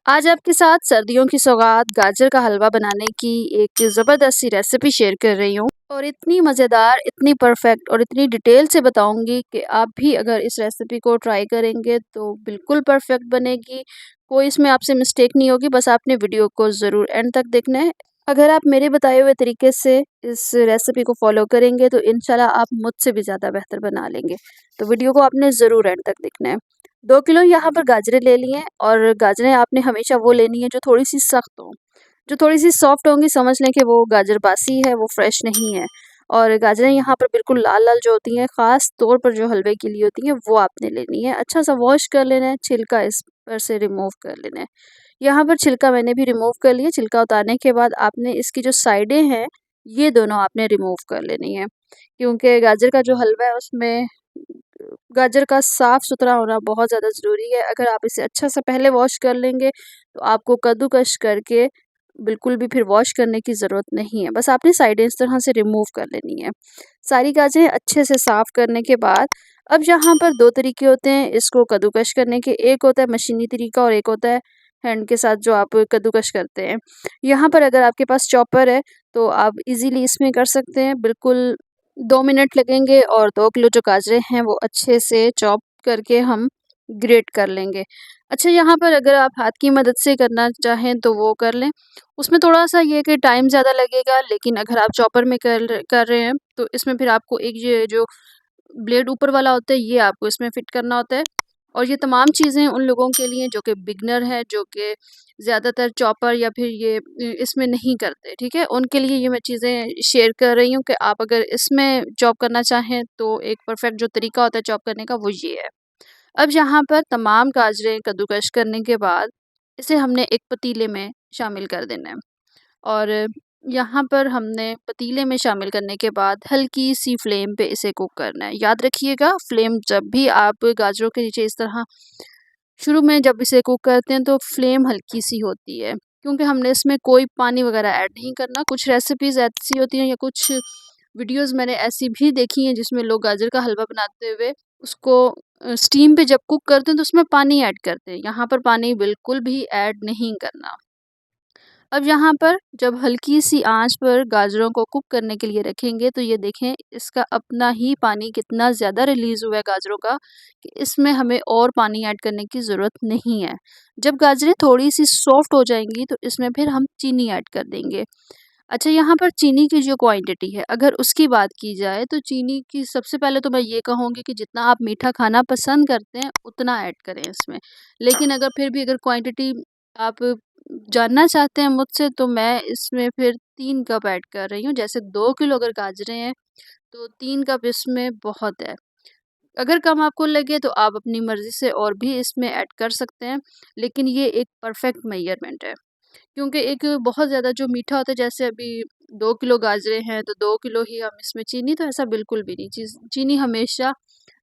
आज आपके साथ सर्दियों की सौगात गाजर का हलवा बनाने की एक ज़बरदस्त सी रेसिपी शेयर कर रही हूँ और इतनी मज़ेदार, इतनी परफेक्ट और इतनी डिटेल से बताऊँगी कि आप भी अगर इस रेसिपी को ट्राई करेंगे तो बिल्कुल परफेक्ट बनेगी। कोई इसमें आपसे मिस्टेक नहीं होगी, बस आपने वीडियो को ज़रूर एंड तक देखना है। अगर आप मेरे बताए हुए तरीके से इस रेसिपी को फ़ॉलो करेंगे तो इंशाल्लाह आप मुझसे भी ज़्यादा बेहतर बना लेंगे। तो वीडियो को आपने ज़रूर एंड तक देखना है। 2 किलो यहाँ पर गाजरें ले ली हैं और गाजरें आपने हमेशा वो लेनी है जो थोड़ी-सी सख्त हों। जो थोड़ी-सी सॉफ्ट होंगी समझ लें कि वो गाजर बासी है, वो फ्रेश नहीं है। और गाजरें यहाँ पर बिल्कुल लाल-लाल जो होती हैं, ख़ास तौर पर जो हलवे के लिए होती हैं, वो आपने लेनी है। अच्छा-सा वॉश कर लेना है, छिलका इस पर से रिमूव कर लेना है। यहाँ पर छिलका मैंने भी रिमूव कर लिया। छिलका उतारने के बाद आपने इसकी जो साइडें हैं, ये दोनों आपने रिमूव कर लेनी है। क्योंकि गाजर का जो हलवा है उसमें गाजर का साफ़-सुथरा होना बहुत ज़्यादा ज़रूरी है। अगर आप इसे अच्छा-सा पहले वॉश कर लेंगे, तो आपको कद्दूकस करके बिल्कुल भी फिर वॉश करने की ज़रूरत नहीं है। बस आपने साइडें इस तरह से रिमूव कर लेनी है। सारी गाजरें अच्छे से साफ़ करने के बाद अब यहाँ पर 2 तरीके होते हैं इसको कद्दूकस करने के। एक होता है मशीनी तरीका और एक होता है हैंड के साथ जो आप कद्दूकस करते हैं। यहाँ पर अगर आपके पास चॉपर है, तो आप इज़िली इसमें कर सकते हैं। बिल्कुल 2 मिनट लगेंगे और 2 किलो जो गाजरें हैं वो अच्छे से चॉप करके हम ग्रेट कर लेंगे। अच्छा, यहाँ पर अगर आप हाथ की मदद से करना चाहें तो वो कर लें। उसमें थोड़ा-सा ये है कि टाइम ज़्यादा लगेगा, लेकिन अगर आप चॉपर में कर रहे हैं तो इसमें फिर आपको एक ये जो ब्लेड ऊपर वाला होता है ये आपको इसमें फिट करना होता है। और ये तमाम चीज़ें उन लोगों के लिए जो कि बिगिनर हैं, जो कि ज़्यादातर चॉपर या फिर ये इसमें नहीं करते, ठीक है? उनके लिए ये मैं चीज़ें शेयर कर रही हूँ कि आप अगर इसमें चॉप करना चाहें तो एक परफेक्ट जो तरीका होता है चॉप करने का वो ये है। अब यहाँ पर तमाम गाजरें कद्दूकस करने के बाद इसे हमने एक पतीले में शामिल कर देना है। और यहाँ पर हमने पतीले में शामिल करने के बाद हल्की सी फ्लेम पे इसे कुक करना है। याद रखिएगा, फ्लेम जब भी आप गाजरों के नीचे इस तरह शुरू में जब इसे कुक करते हैं तो फ्लेम हल्की सी होती है, क्योंकि हमने इसमें कोई पानी वगैरह ऐड नहीं करना। कुछ रेसिपीज़ ऐसी होती हैं या कुछ वीडियोज़ मैंने ऐसी भी देखी हैं जिसमें लोग गाजर का हलवा बनाते हुए उसको स्टीम पे जब कुक करते हैं तो उसमें पानी ऐड करते हैं। यहाँ पर पानी बिल्कुल भी ऐड नहीं करना। अब यहाँ पर जब हल्की सी आंच पर गाजरों को कुक करने के लिए रखेंगे तो ये देखें इसका अपना ही पानी कितना ज़्यादा रिलीज़ हुआ है गाजरों का, कि इसमें हमें और पानी ऐड करने की ज़रूरत नहीं है। जब गाजरें थोड़ी सी सॉफ्ट हो जाएंगी तो इसमें फिर हम चीनी ऐड कर देंगे। अच्छा, यहाँ पर चीनी की जो क्वांटिटी है अगर उसकी बात की जाए तो चीनी की सबसे पहले तो मैं ये कहूँगी कि जितना आप मीठा खाना पसंद करते हैं उतना ऐड करें इसमें। लेकिन अगर फिर भी अगर क्वांटिटी आप जानना चाहते हैं मुझसे तो मैं इसमें फिर 3 कप ऐड कर रही हूँ। जैसे 2 किलो अगर गाजरें हैं तो 3 कप इसमें बहुत है। अगर कम आपको लगे तो आप अपनी मर्ज़ी से और भी इसमें ऐड कर सकते हैं, लेकिन ये एक परफेक्ट मेजरमेंट है। क्योंकि एक बहुत ज़्यादा जो मीठा होता है, जैसे अभी 2 किलो गाजरें हैं तो 2 किलो ही हम इसमें चीनी, तो ऐसा बिल्कुल भी नहीं। चीनी हमेशा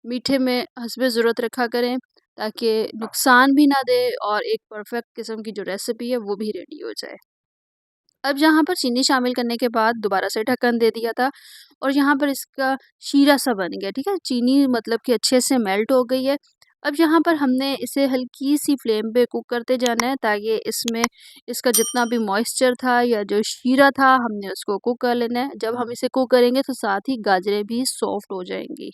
मीठे में हस्बे ज़रूरत रखा करें ताकि नुकसान भी ना दे और एक परफेक्ट किस्म की जो रेसिपी है वो भी रेडी हो जाए। अब यहाँ पर चीनी शामिल करने के बाद दोबारा से ढक्कन दे दिया था और यहाँ पर इसका शीरा सा बन गया, ठीक है? चीनी मतलब कि अच्छे से मेल्ट हो गई है। अब यहाँ पर हमने इसे हल्की सी फ्लेम पे कुक करते जाना है ताकि इसमें इसका जितना भी मॉइस्चर था या जो शीरा था हमने उसको कुक कर लेना है। जब हम इसे कुक करेंगे तो साथ ही गाजरें भी सॉफ्ट हो जाएंगी।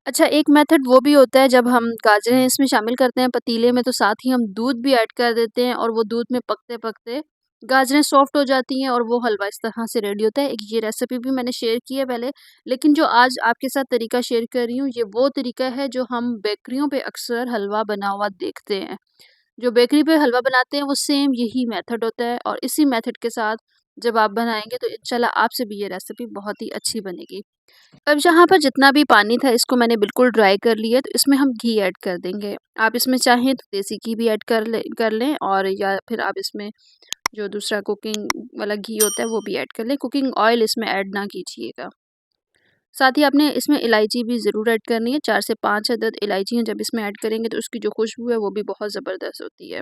अच्छा, एक मेथड वो भी होता है जब हम गाजरें इसमें शामिल करते हैं पतीले में तो साथ ही हम दूध भी ऐड कर देते हैं और वो दूध में पकते-पकते गाजरें सॉफ्ट हो जाती हैं और वो हलवा इस तरह से रेडी होता है। एक ये रेसिपी भी मैंने शेयर की है पहले, लेकिन जो आज आपके साथ तरीका शेयर कर रही हूँ ये वो तरीका है जो हम बेकरियों पे अक्सर हलवा बना हुआ देखते हैं। जो बेकरी पे हलवा बनाते हैं वो सेम यही मेथड होता है और इसी मेथड के साथ जब आप बनाएँगे तो इंशाल्लाह आपसे भी ये रेसिपी बहुत ही अच्छी बनेगी। अब जहाँ पर जितना भी पानी था इसको मैंने बिल्कुल ड्राई कर लिया है, तो इसमें हम घी ऐड कर देंगे। आप इसमें चाहें तो देसी घी भी ऐड कर लें और या फिर आप इसमें जो दूसरा कुकिंग वाला घी होता है वो भी ऐड कर लें। कुकिंग ऑयल इसमें ऐड ना कीजिएगा। साथ ही आपने इसमें इलायची भी ज़रूर ऐड करनी है। 4 से 5 अदद इलायचियाँ जब इसमें ऐड करेंगे तो उसकी जो खुशबू है वो भी बहुत ज़बरदस्त होती है।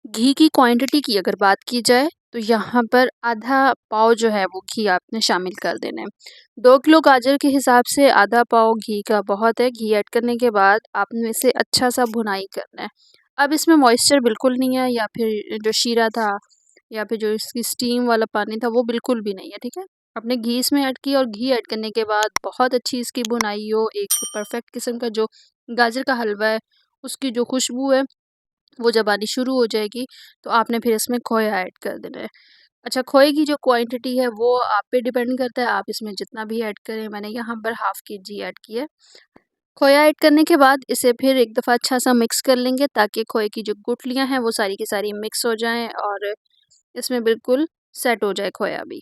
घी की क्वांटिटी की अगर बात की जाए तो यहाँ पर आधा पाव जो है वो घी आपने शामिल कर देना है। 2 किलो गाजर के हिसाब से आधा पाव घी का बहुत है। घी ऐड करने के बाद आपने इसे अच्छा सा भुनाई करना है। अब इसमें मॉइस्चर बिल्कुल नहीं है, या फिर जो शीरा था या फिर जो इसकी स्टीम वाला पानी था वो बिल्कुल भी नहीं है, ठीक है। आपने घी इसमें ऐड किया और घी ऐड करने के बाद बहुत अच्छी इसकी भुनाई हो, एक परफेक्ट किस्म का जो गाजर का हलवा है उसकी जो खुशबू है वो जब आनी शुरू हो जाएगी तो आपने फिर इसमें खोया ऐड कर देना है। अच्छा, खोए की जो क्वांटिटी है वो आप पे डिपेंड करता है, आप इसमें जितना भी ऐड करें। मैंने यहाँ पर हाफ़ केजी ऐड किया है। खोया ऐड करने के बाद इसे फिर एक दफ़ा अच्छा-सा मिक्स कर लेंगे ताकि खोए की जो गुठलियाँ हैं वो सारी की सारी मिक्स हो जाएँ और इसमें बिल्कुल सेट हो जाए खोया भी।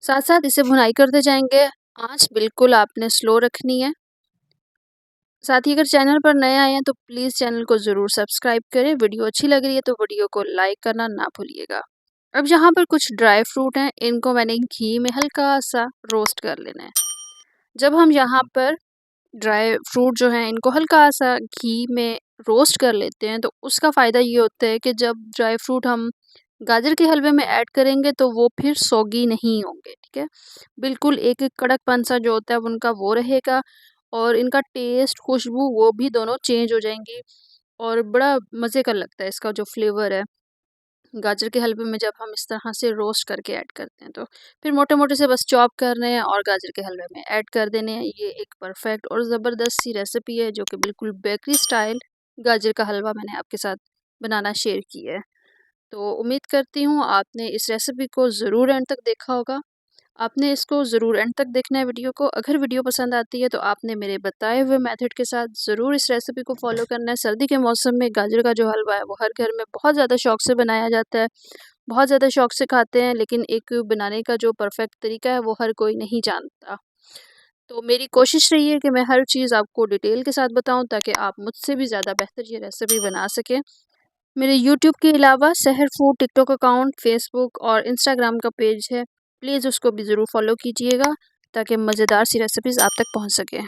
साथ-साथ इसे भुनाई करते जाएँगे, आँच बिल्कुल आपने स्लो रखनी है। साथ ही अगर चैनल पर नए आए हैं तो प्लीज़ चैनल को ज़रूर सब्सक्राइब करें। वीडियो अच्छी लग रही है तो वीडियो को लाइक करना ना भूलिएगा। अब यहाँ पर कुछ ड्राई फ्रूट हैं, इनको मैंने घी में हल्का-सा रोस्ट कर लेना है। जब हम यहाँ पर ड्राई फ्रूट जो हैं इनको हल्का-सा घी में रोस्ट कर लेते हैं तो उसका फ़ायदा ये होता है कि जब ड्राई फ्रूट हम गाजर के हलवे में ऐड करेंगे तो वो फिर सौगी नहीं होंगे, ठीक है। बिल्कुल एक कड़कपन-सा जो होता है उनका वो रहेगा और इनका टेस्ट, खुशबू वो भी दोनों चेंज हो जाएँगी और बड़ा मज़े का लगता है इसका जो फ्लेवर है। गाजर के हलवे में जब हम इस तरह से रोस्ट करके ऐड करते हैं तो फिर मोटे-मोटे से बस चॉप करने हैं और गाजर के हलवे में ऐड कर देने हैं। ये एक परफेक्ट और ज़बरदस्त सी रेसिपी है जो कि बिल्कुल बेकरी स्टाइल गाजर का हलवा मैंने आपके साथ बनाना शेयर की है। तो उम्मीद करती हूँ आपने इस रेसिपी को ज़रूर एंड तक देखा होगा। आपने इसको ज़रूर एंड तक देखना है वीडियो को। अगर वीडियो पसंद आती है तो आपने मेरे बताए हुए मेथड के साथ ज़रूर इस रेसिपी को फ़ॉलो करना है। सर्दी के मौसम में गाजर का जो हलवा है वो हर घर में बहुत ज़्यादा शौक से बनाया जाता है। बहुत ज़्यादा शौक से खाते हैं, लेकिन एक बनाने का जो परफेक्ट तरीका है वो हर कोई नहीं जानता। तो मेरी कोशिश रही है कि मैं हर चीज़ आपको डिटेल के साथ बताऊँ ताकि आप मुझसे भी ज़्यादा बेहतर ये रेसिपी बना सकें। मेरे यूट्यूब के अलावा सहर फूड टिकटॉक अकाउंट, फेसबुक और इंस्टाग्राम का पेज है। प्लीज़ उसको भी ज़रूर फ़ॉलो कीजिएगा ताकि मज़ेदार सी रेसिपीज़ आप तक पहुँच सकें।